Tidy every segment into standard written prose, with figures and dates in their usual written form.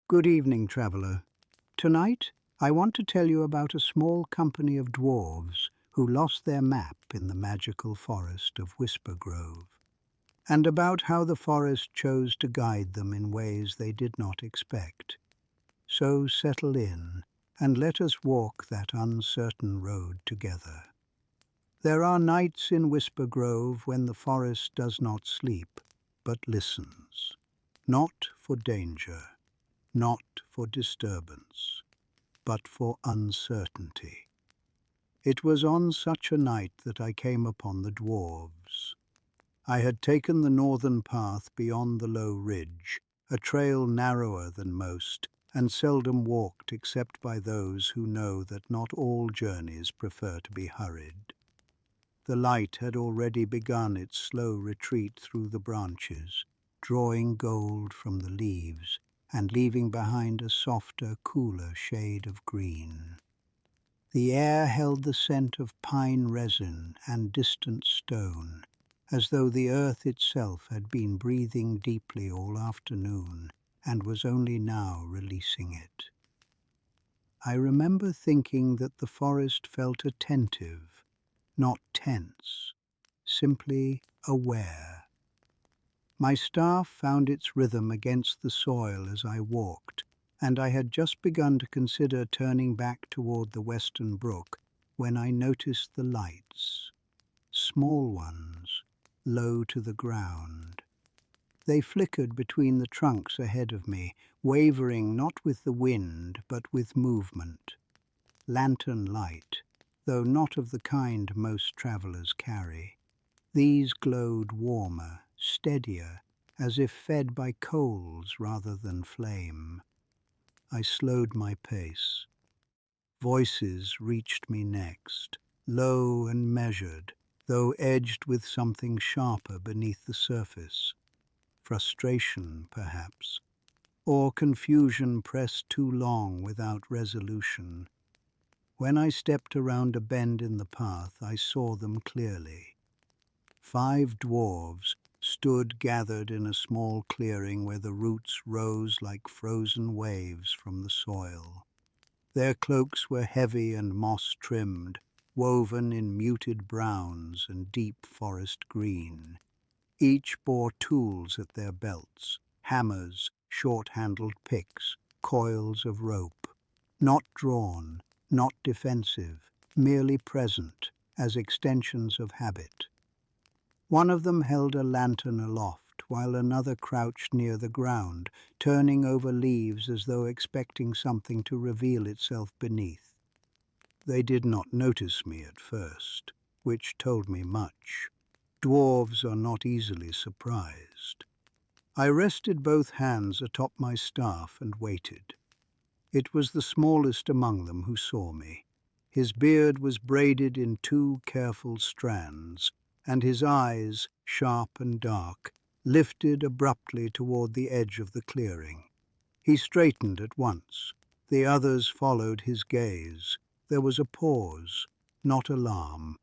Good evening, traveller. Tonight, I want to tell you about a small company of dwarves who lost their map in the magical forest of Whispergrove, and about how the forest chose to guide them in ways they did not expect. So settle in, and let us walk that uncertain road together. There are nights in Whispergrove when the forest does not sleep, but listens, not for danger, not for disturbance, but for uncertainty. It was on such a night that I came upon the dwarves. I had taken the northern path beyond the low ridge, a trail narrower than most, and seldom walked except by those who know that not all journeys prefer to be hurried. The light had already begun its slow retreat through the branches, drawing gold from the leaves and leaving behind a softer, cooler shade of green. The air held the scent of pine resin and distant stone, as though the earth itself had been breathing deeply all afternoon and was only now releasing it. I remember thinking that the forest felt attentive, not tense, simply aware. My staff found its rhythm against the soil as I walked, and I had just begun to consider turning back toward the western brook when I noticed the lights, small ones, low to the ground. They flickered between the trunks ahead of me, wavering not with the wind but with movement. Lantern light, though not of the kind most travelers carry. These glowed warmer, steadier, as if fed by coals rather than flame. I slowed my pace. Voices reached me next, low and measured, though edged with something sharper beneath the surface. Frustration, perhaps, or confusion pressed too long without resolution. When I stepped around a bend in the path, I saw them clearly. 5 dwarves stood gathered in a small clearing where the roots rose like frozen waves from the soil. Their cloaks were heavy and moss-trimmed, woven in muted browns and deep forest green. Each bore tools at their belts, hammers, short-handled picks, coils of rope. Not drawn, not defensive, merely present, as extensions of habit. One of them held a lantern aloft, while another crouched near the ground, turning over leaves as though expecting something to reveal itself beneath. They did not notice me at first, which told me much. Dwarves are not easily surprised. I rested both hands atop my staff and waited. It was the smallest among them who saw me. His beard was braided in 2 careful strands, and his eyes, sharp and dark, lifted abruptly toward the edge of the clearing. He straightened at once. The others followed his gaze. There was a pause, not alarm.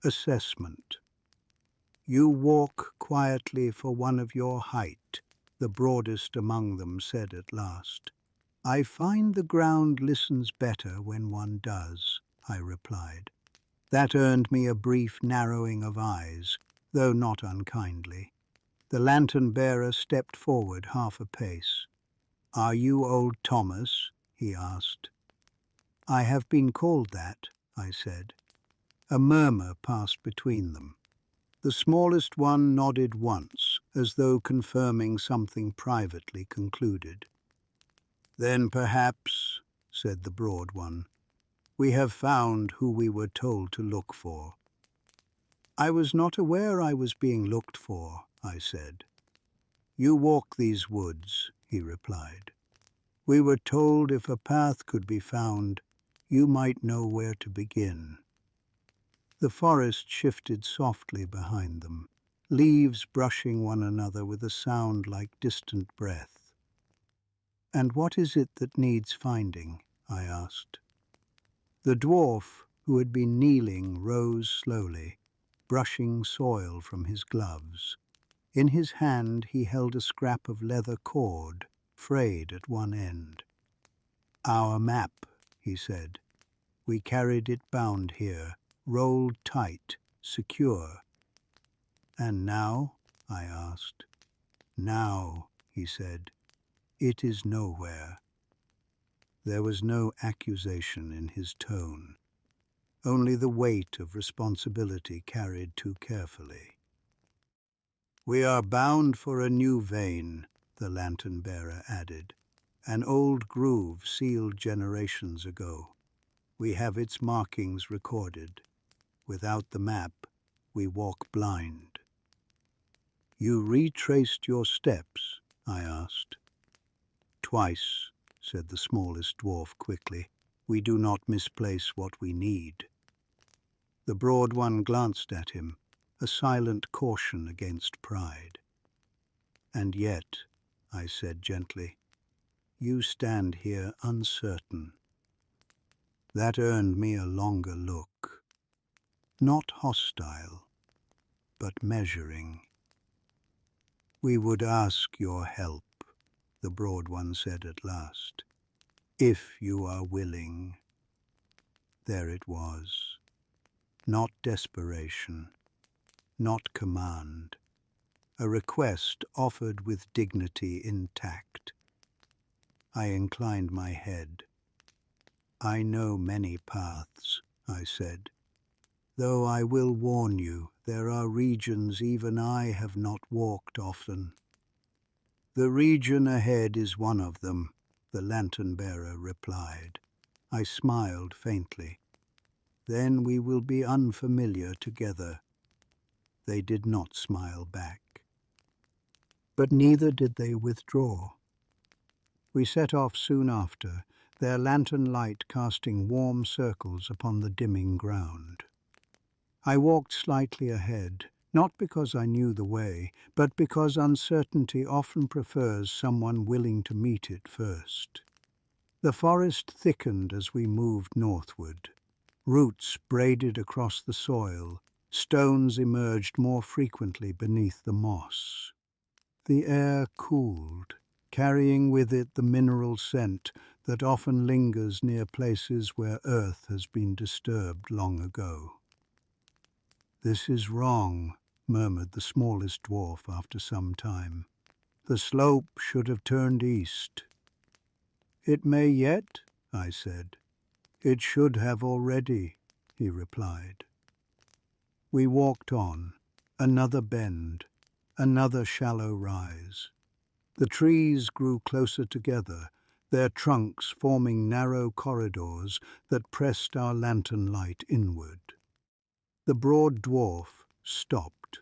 Assessment. "You walk quietly for one of your height," the broadest among them said at last. "I find the ground listens better when one does," I replied. That earned me a brief narrowing of eyes, though not unkindly. The lantern-bearer stepped forward half a pace. "Are you old Thomas?" he asked. "I have been called that," I said. A murmur passed between them. The smallest one nodded once, as though confirming something privately concluded. "Then perhaps," said the broad one, "we have found who we were told to look for." "I was not aware I was being looked for," I said. "You walk these woods," he replied. "We were told if a path could be found, you might know where to begin." The forest shifted softly behind them, leaves brushing one another with a sound like distant breath. "And what is it that needs finding?" I asked. The dwarf, who had been kneeling, rose slowly, brushing soil from his gloves. In his hand he held a scrap of leather cord, frayed at one end. "Our map," he said. "We carried it bound here, rolled tight, secure." "And now?" I asked. "Now," he said, "it is nowhere." There was no accusation in his tone, only the weight of responsibility carried too carefully. "We are bound for a new vein," the lantern-bearer added, "an old groove sealed generations ago. We have its markings recorded. Without the map, we walk blind." "You retraced your steps?" I asked. "Twice," said the smallest dwarf quickly. "We do not misplace what we need." The broad one glanced at him, a silent caution against pride. "And yet," I said gently, "you stand here uncertain." That earned me a longer look. Not hostile, but measuring. "We would ask your help," the broad one said at last, "if you are willing." There it was. Not desperation, not command. A request offered with dignity intact. I inclined my head. "I know many paths," I said, "though I will warn you, there are regions even I have not walked often." "The region ahead is one of them," the lantern-bearer replied. I smiled faintly. "Then we will be unfamiliar together." They did not smile back. But neither did they withdraw. We set off soon after, their lantern light casting warm circles upon the dimming ground. I walked slightly ahead, not because I knew the way, but because uncertainty often prefers someone willing to meet it first. The forest thickened as we moved northward. Roots braided across the soil, stones emerged more frequently beneath the moss. The air cooled, carrying with it the mineral scent that often lingers near places where earth has been disturbed long ago. "This is wrong," murmured the smallest dwarf after some time. "The slope should have turned east." "It may yet," I said. "It should have already," he replied. We walked on, another bend, another shallow rise. The trees grew closer together, their trunks forming narrow corridors that pressed our lantern light inward. The broad dwarf stopped.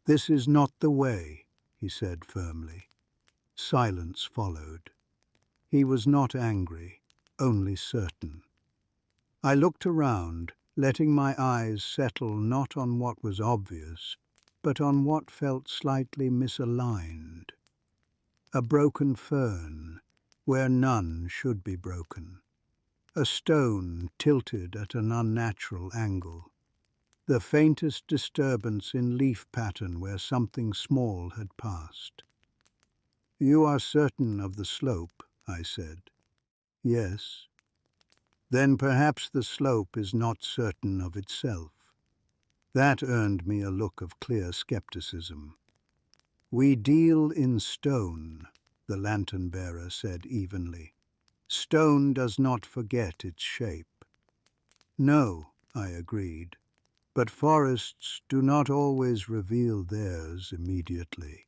"This is not the way," he said firmly. Silence followed. He was not angry, only certain. I looked around, letting my eyes settle not on what was obvious, but on what felt slightly misaligned. A broken fern, where none should be broken. A stone tilted at an unnatural angle. The faintest disturbance in leaf pattern where something small had passed. "You are certain of the slope," I said. "Yes." "Then perhaps the slope is not certain of itself." That earned me a look of clear skepticism. "We deal in stone," the lantern-bearer said evenly. "Stone does not forget its shape." "No," I agreed, "but forests do not always reveal theirs immediately."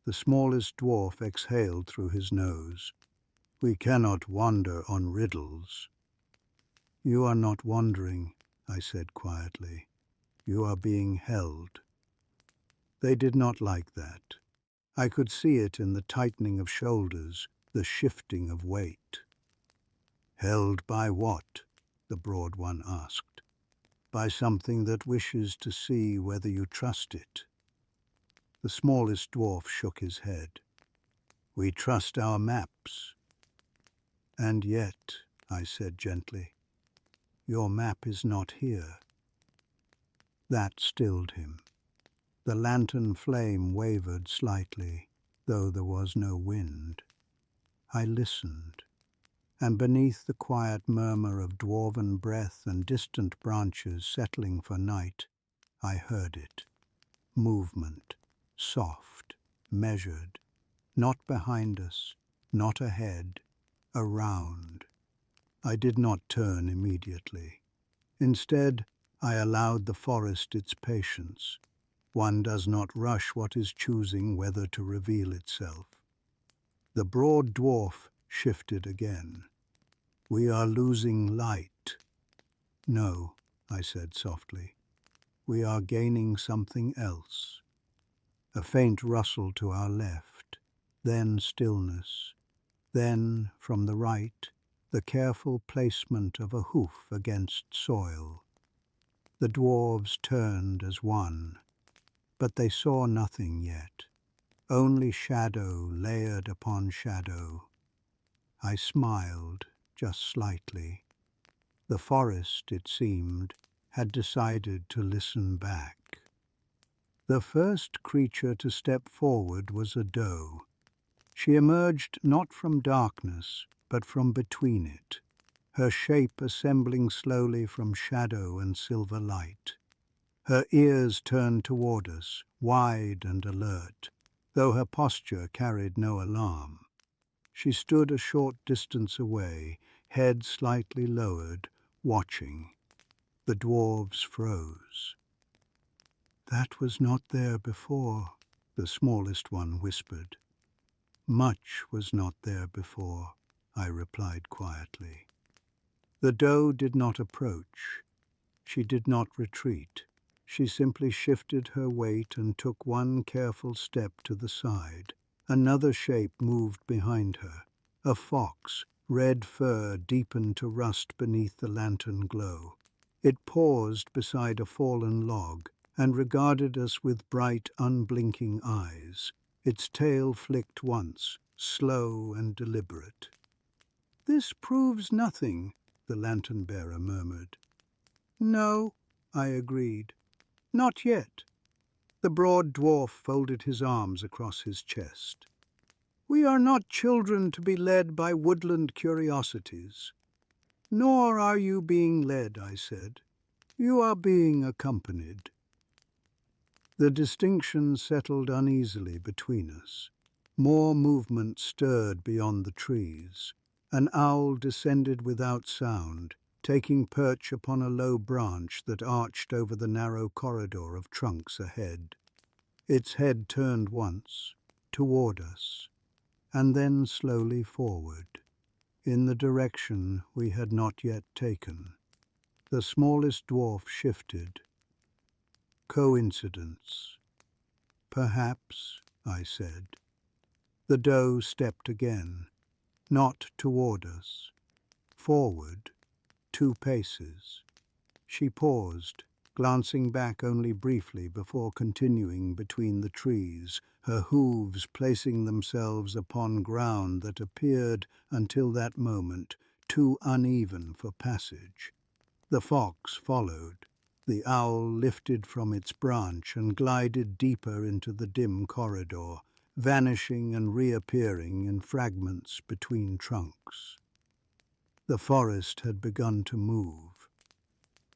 The smallest dwarf exhaled through his nose. "We cannot wander on riddles." "You are not wandering," I said quietly. "You are being held." They did not like that. I could see it in the tightening of shoulders, the shifting of weight. "Held by what?" the broad one asked. "By something that wishes to see whether you trust it." The smallest dwarf shook his head. "We trust our maps." "And yet," I said gently, "your map is not here." That stilled him. The lantern flame wavered slightly. though there was no wind. I listened, and beneath the quiet murmur of dwarven breath and distant branches settling for night, I heard it. Movement, soft, measured, not behind us, not ahead, around. I did not turn immediately. Instead, I allowed the forest its patience. One does not rush what is choosing whether to reveal itself. The broad dwarf shifted again. "We are losing light." "No," I said softly. "We are gaining something else." A faint rustle to our left, then stillness. Then, from the right, the careful placement of a hoof against soil. The dwarves turned as one, but they saw nothing yet, only shadow layered upon shadow. I smiled, just slightly. The forest, it seemed, had decided to listen back. The first creature to step forward was a doe. She emerged not from darkness, but from between it, her shape assembling slowly from shadow and silver light. Her ears turned toward us, wide and alert, though her posture carried no alarm. She stood a short distance away, head slightly lowered, watching. The dwarves froze. "That was not there before," the smallest one whispered. "Much was not there before," I replied quietly. The doe did not approach. She did not retreat. She simply shifted her weight and took one careful step to the side. Another shape moved behind her. A fox, red fur deepened to rust beneath the lantern glow. It paused beside a fallen log and regarded us with bright, unblinking eyes. Its tail flicked once, slow and deliberate. "This proves nothing," the lantern-bearer murmured. "No," I agreed. "Not yet." The broad dwarf folded his arms across his chest. "We are not children to be led by woodland curiosities." "Nor are you being led," I said. "You are being accompanied." The distinction settled uneasily between us. More movement stirred beyond the trees. An owl descended without sound, taking perch upon a low branch that arched over the narrow corridor of trunks ahead. Its head turned once, toward us, and then slowly forward, in the direction we had not yet taken. The smallest dwarf shifted. "Coincidence." "Perhaps," I said. The doe stepped again, not toward us, forward, 2 paces. She paused, glancing back only briefly before continuing between the trees, her hooves placing themselves upon ground that appeared, until that moment, too uneven for passage. The fox followed. The owl lifted from its branch and glided deeper into the dim corridor, vanishing and reappearing in fragments between trunks. The forest had begun to move.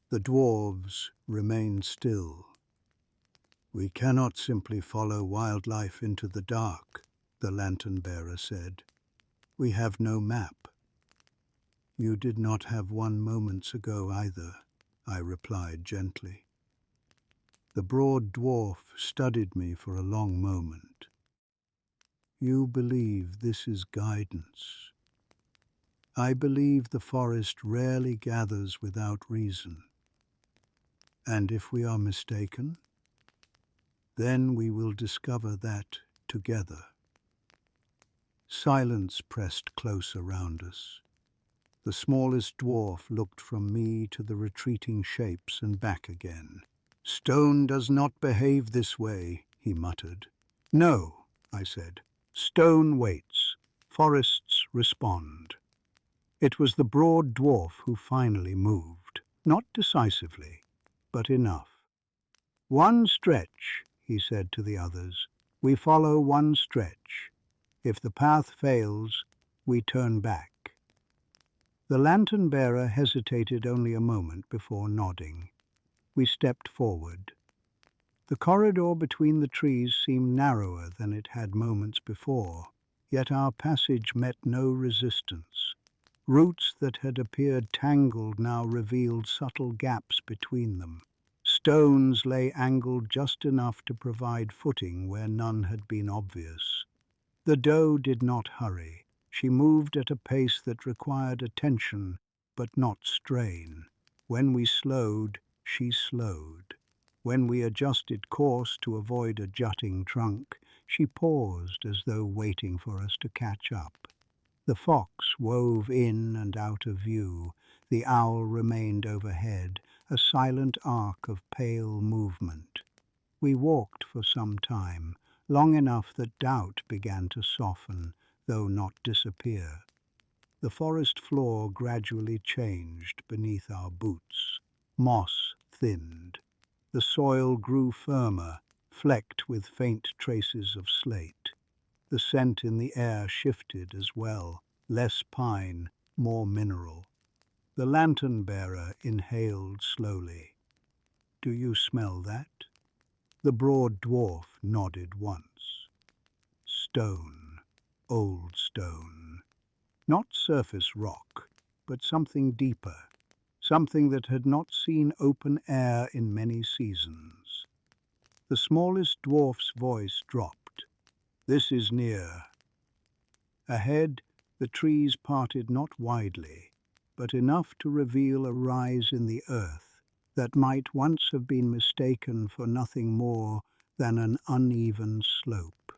The dwarves remained still. "We cannot simply follow wildlife into the dark," the lantern-bearer said. "We have no map." "You did not have one moments ago either," I replied gently. The broad dwarf studied me for a long moment. "You believe this is guidance. I believe the forest rarely gathers without reason. And if we are mistaken, then we will discover that together." Silence pressed close around us. The smallest dwarf looked from me to the retreating shapes and back again. "Stone does not behave this way," he muttered. "No," I said. "Stone waits. Forests respond." It was the broad dwarf who finally moved, not decisively, but enough. "One stretch," he said to the others. We follow one stretch. If the path fails, we turn back. The lantern-bearer hesitated only a moment before nodding. We stepped forward. The corridor between the trees seemed narrower than it had moments before, yet our passage met no resistance. Roots that had appeared tangled now revealed subtle gaps between them. Stones lay angled just enough to provide footing where none had been obvious. The doe did not hurry. She moved at a pace that required attention, but not strain. When we slowed, she slowed. When we adjusted course to avoid a jutting trunk, she paused as though waiting for us to catch up. The fox wove in and out of view. The owl remained overhead, a silent arc of pale movement. We walked for some time, long enough that doubt began to soften, though not disappear. The forest floor gradually changed beneath our boots. Moss thinned. The soil grew firmer, flecked with faint traces of slate. The scent in the air shifted as well, less pine, more mineral. The lantern-bearer inhaled slowly. "Do you smell that?" The broad dwarf nodded once. Stone, old stone. Not surface rock, but something deeper, something that had not seen open air in many seasons. The smallest dwarf's voice dropped. "This is near." Ahead, the trees parted not widely, but enough to reveal a rise in the earth that might once have been mistaken for nothing more than an uneven slope.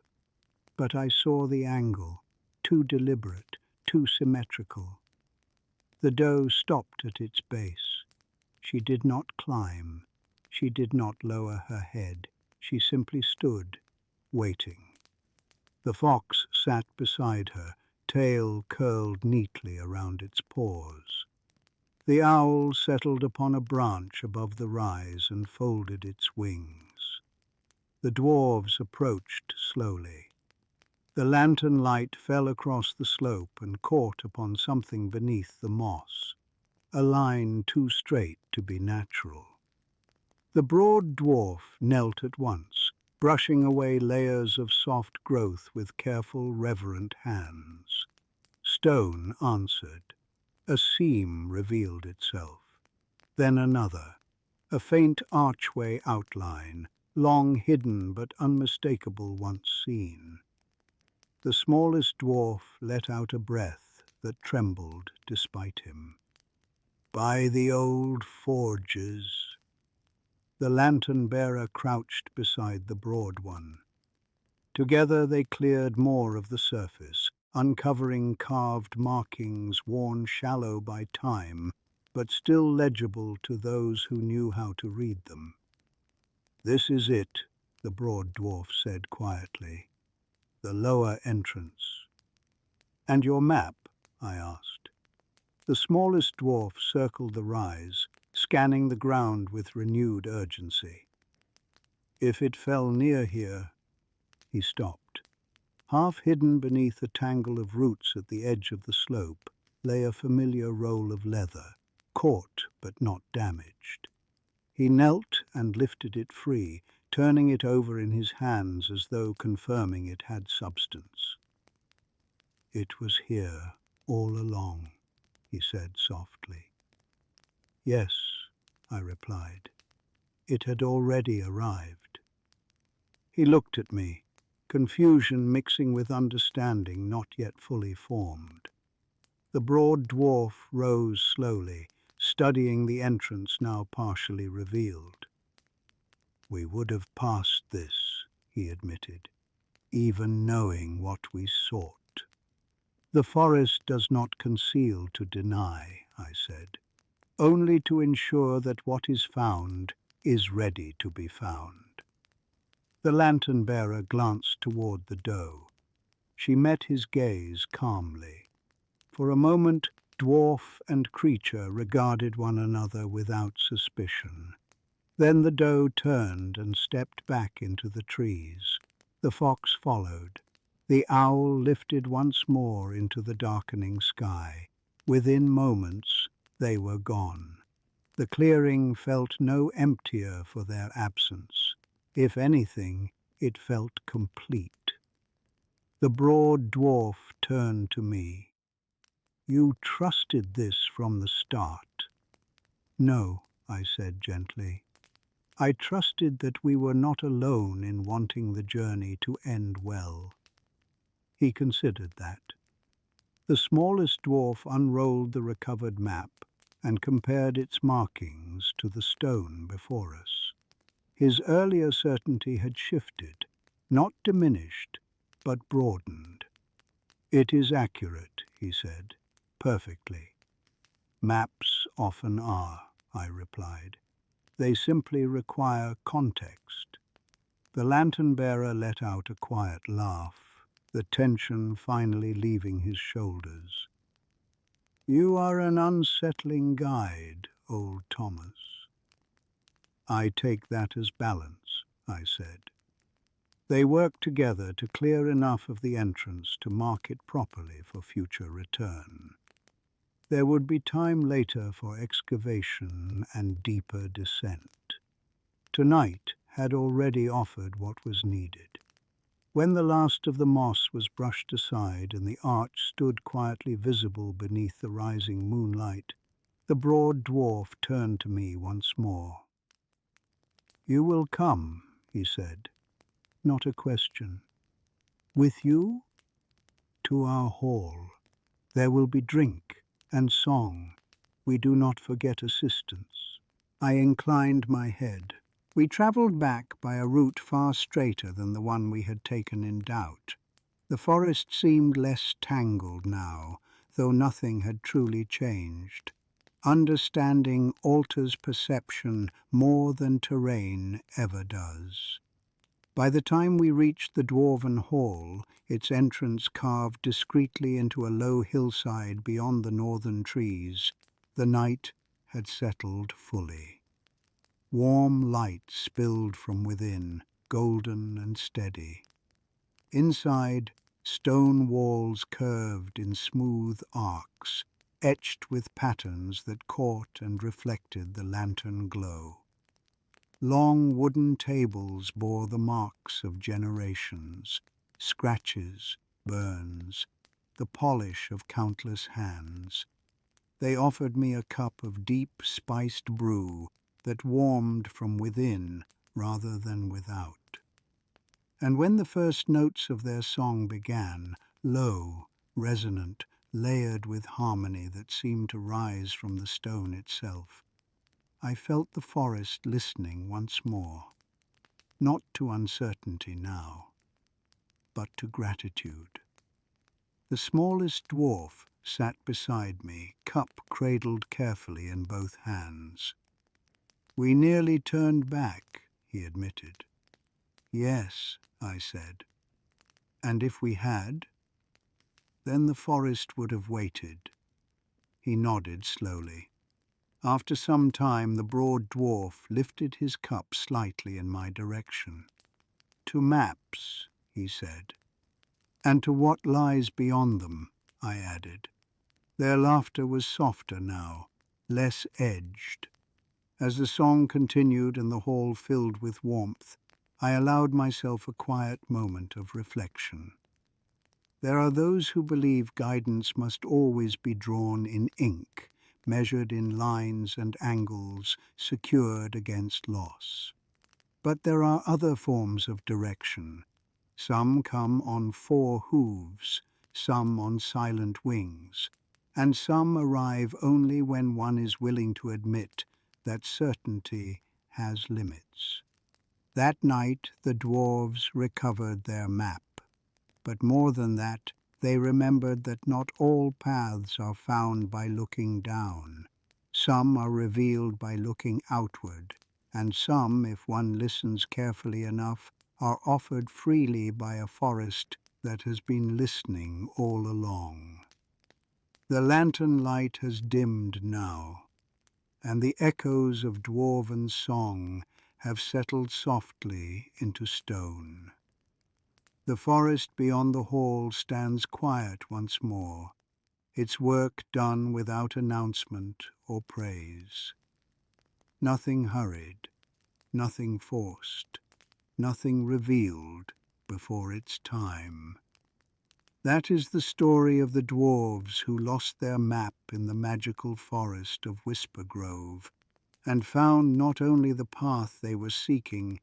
But I saw the angle, too deliberate, too symmetrical. The doe stopped at its base. She did not climb. She did not lower her head. She simply stood, waiting. The fox sat beside her, tail curled neatly around its paws. The owl settled upon a branch above the rise and folded its wings. The dwarves approached slowly. The lantern light fell across the slope and caught upon something beneath the moss, a line too straight to be natural. The broad dwarf knelt at once, brushing away layers of soft growth with careful, reverent hands. Stone answered. A seam revealed itself. Then another, a faint archway outline, long hidden but unmistakable once seen. The smallest dwarf let out a breath that trembled despite him. "By the old forges." The lantern-bearer crouched beside the broad one. Together they cleared more of the surface, uncovering carved markings worn shallow by time, but still legible to those who knew how to read them. "This is it," the broad dwarf said quietly. "The lower entrance." "And your map?" I asked. The smallest dwarf circled the rise, scanning the ground with renewed urgency. "If it fell near here—" He stopped. Half hidden beneath a tangle of roots at the edge of the slope lay a familiar roll of leather, caught but not damaged. He knelt and lifted it free, turning it over in his hands as though confirming it had substance. "It was here all along," he said softly. "Yes," I replied. "It had already arrived." He looked at me, confusion mixing with understanding not yet fully formed. The broad dwarf rose slowly, studying the entrance now partially revealed. "We would have passed this," he admitted, "even knowing what we sought." "The forest does not conceal to deny," I said, "only to ensure that what is found is ready to be found." The lantern-bearer glanced toward the doe. She met his gaze calmly. For a moment, dwarf and creature regarded one another without suspicion. Then the doe turned and stepped back into the trees. The fox followed. The owl lifted once more into the darkening sky. Within moments, they were gone. The clearing felt no emptier for their absence. If anything, it felt complete. The broad dwarf turned to me. "You trusted this from the start." "No," I said gently. "I trusted that we were not alone in wanting the journey to end well." He considered that. The smallest dwarf unrolled the recovered map and compared its markings to the stone before us. His earlier certainty had shifted, not diminished, but broadened. "It is accurate," he said, "perfectly." "Maps often are," I replied. "They simply require context." The lantern-bearer let out a quiet laugh, the tension finally leaving his shoulders. "You are an unsettling guide, old Thomas." "I take that as balance," I said. They worked together to clear enough of the entrance to mark it properly for future return. There would be time later for excavation and deeper descent. Tonight had already offered what was needed. When the last of the moss was brushed aside and the arch stood quietly visible beneath the rising moonlight, the broad dwarf turned to me once more. "You will come," he said. "Not a question." "With you?" "To our hall. There will be drink and song. We do not forget assistance." I inclined my head. We travelled back by a route far straighter than the one we had taken in doubt. The forest seemed less tangled now, though nothing had truly changed. Understanding alters perception more than terrain ever does. By the time we reached the dwarven hall, its entrance carved discreetly into a low hillside beyond the northern trees, the night had settled fully. Warm light spilled from within, golden and steady. Inside, stone walls curved in smooth arcs, etched with patterns that caught and reflected the lantern glow. Long wooden tables bore the marks of generations, scratches, burns, the polish of countless hands. They offered me a cup of deep spiced brew that warmed from within rather than without. And when the first notes of their song began, low, resonant, layered with harmony that seemed to rise from the stone itself, I felt the forest listening once more, not to uncertainty now, but to gratitude. The smallest dwarf sat beside me, cup cradled carefully in both hands. "We nearly turned back," he admitted. "Yes," I said. "And if we had, then the forest would have waited." He nodded slowly. After some time, the broad dwarf lifted his cup slightly in my direction. "To maps," he said. "And to what lies beyond them," I added. Their laughter was softer now, less edged. As the song continued and the hall filled with warmth, I allowed myself a quiet moment of reflection. There are those who believe guidance must always be drawn in ink, measured in lines and angles, secured against loss. But there are other forms of direction. Some come on 4 hooves, some on silent wings, and some arrive only when one is willing to admit that certainty has limits. That night the dwarves recovered their map. But more than that, they remembered that not all paths are found by looking down. Some are revealed by looking outward, and some, if one listens carefully enough, are offered freely by a forest that has been listening all along. The lantern light has dimmed now, and the echoes of dwarven song have settled softly into stone. The forest beyond the hall stands quiet once more, its work done without announcement or praise. Nothing hurried, nothing forced, nothing revealed before its time. That is the story of the dwarves who lost their map in the magical forest of Whispergrove, and found not only the path they were seeking,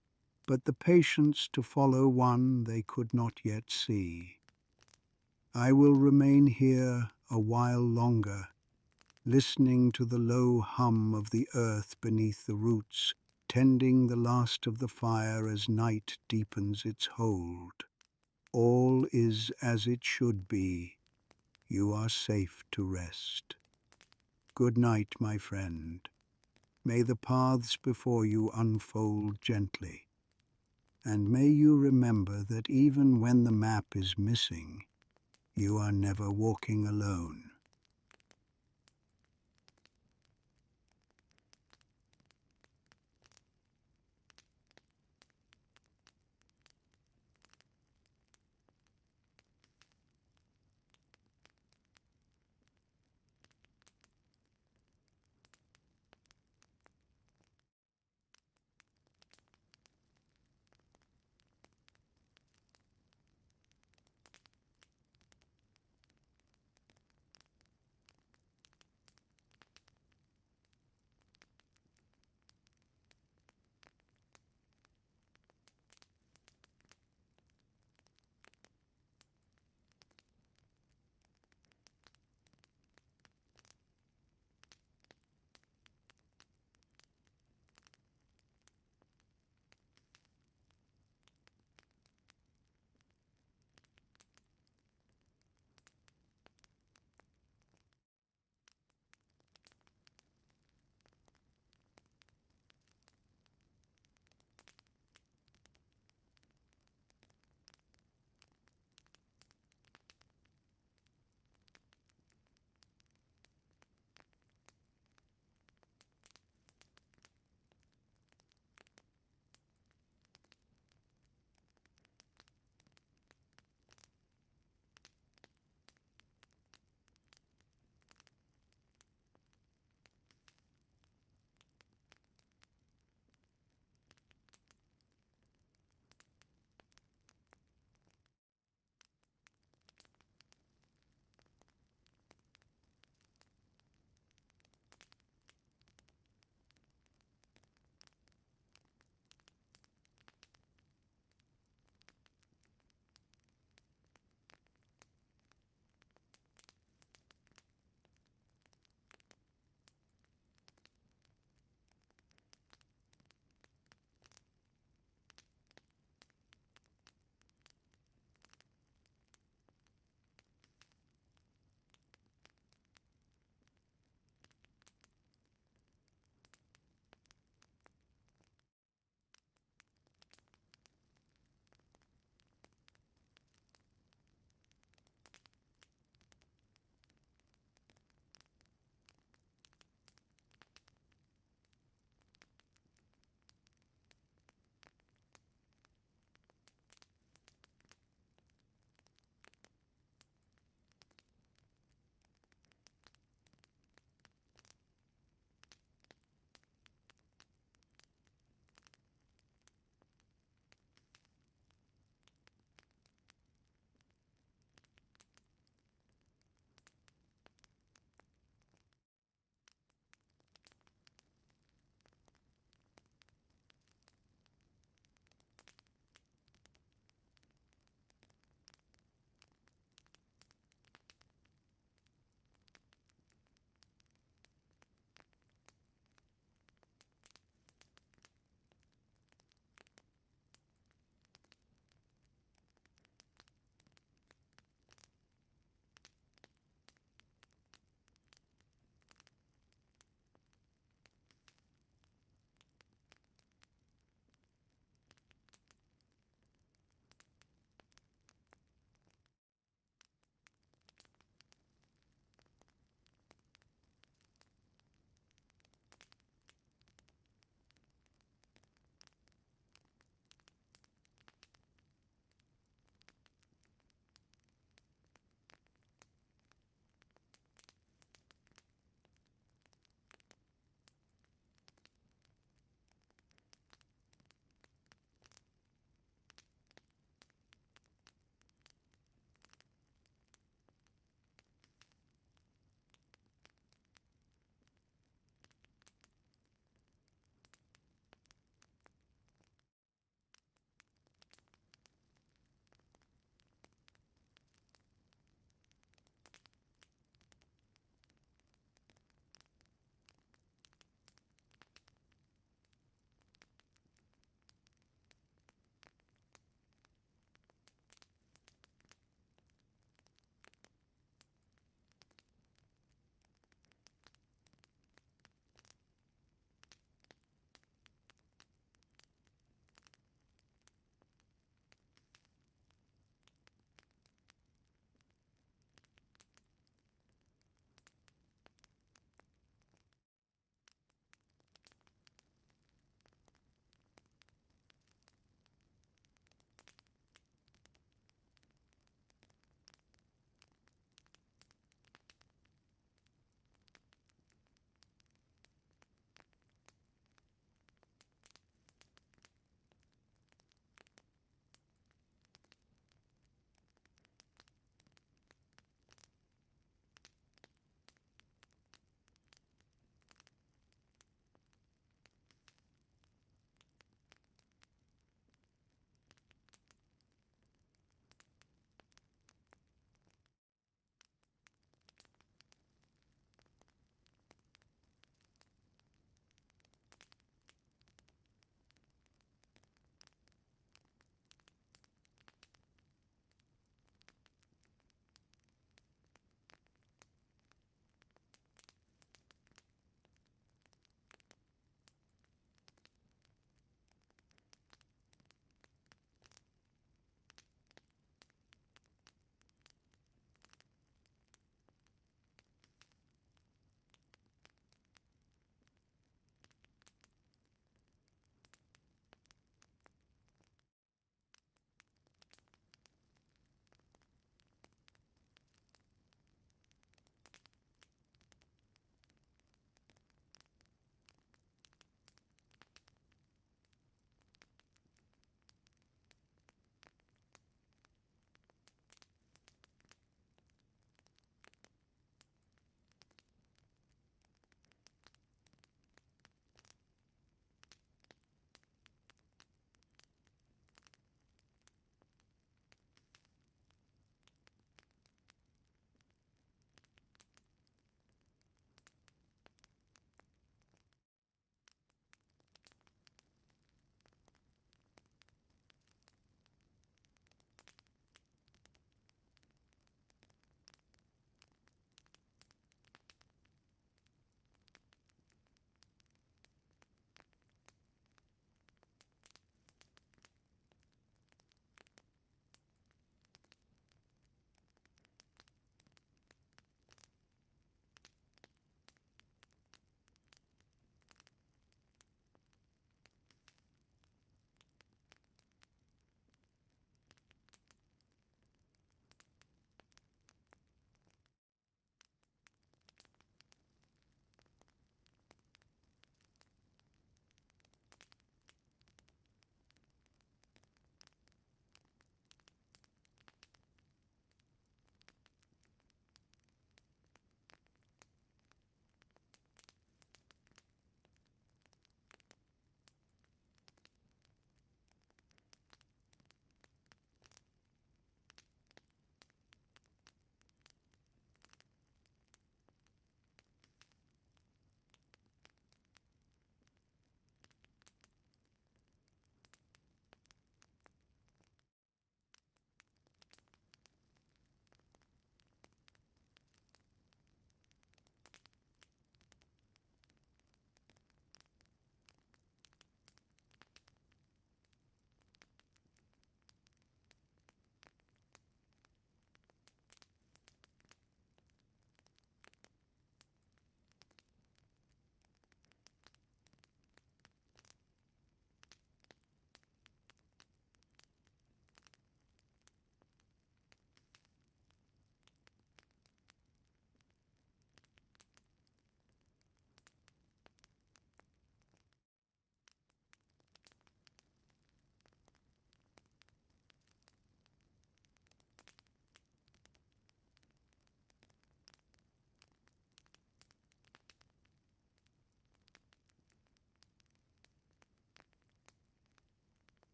but the patience to follow one they could not yet see. I will remain here a while longer, listening to the low hum of the earth beneath the roots, tending the last of the fire as night deepens its hold. All is as it should be. You are safe to rest. Good night, my friend. May the paths before you unfold gently, and may you remember that even when the map is missing, you are never walking alone.